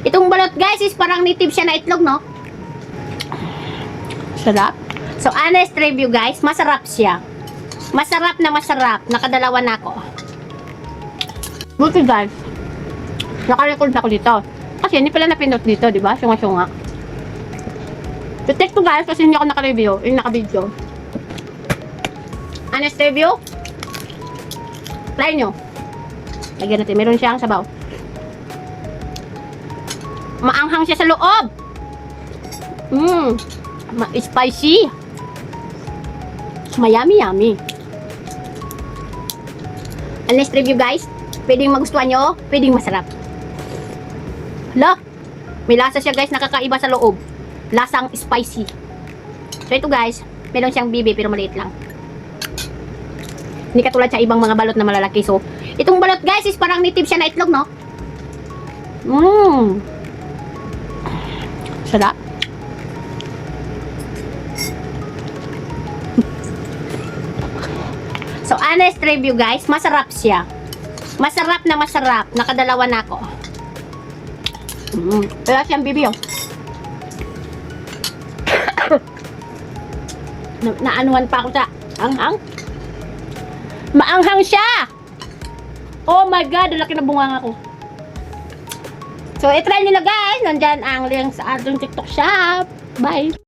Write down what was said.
Itong balot guys is parang native siya na itlog, no? Sarap. So, honest review guys, masarap siya. Masarap na masarap. Nakadalawa na ako. Buti guys, naka-record ako dito. Kasi hindi pala napindot dito, di ba? Syunga-syunga. So, take to guys kasi hindi ako naka-review. Yung naka-video. Honest review. Try nyo. Lagyan natin. Meron siyang sabaw. Maanghang siya sa loob. Spicy. Mayami-yummy. Honest review guys. Pwedeng magustuhan nyo. Pwedeng masarap. Hala. May lasa siya guys. Nakakaiba sa loob. Lasang spicy. So ito guys. Meron siyang bibi pero maliit lang. Hindi katulad sa ibang mga balot na malalaki. So itong balot guys is parang native siya na itlog, no? Sarap. So, honest review guys, masarap siya. Masarap na masarap. Nakadalawa na ako. Wala siyang bibi, oh. Naanuhan pa ako sa anghang. Maanghang siya! Oh my God, laki na bunga ako. So, i-try nyo na guys. Nandyan ang link sa ating TikTok shop. Bye!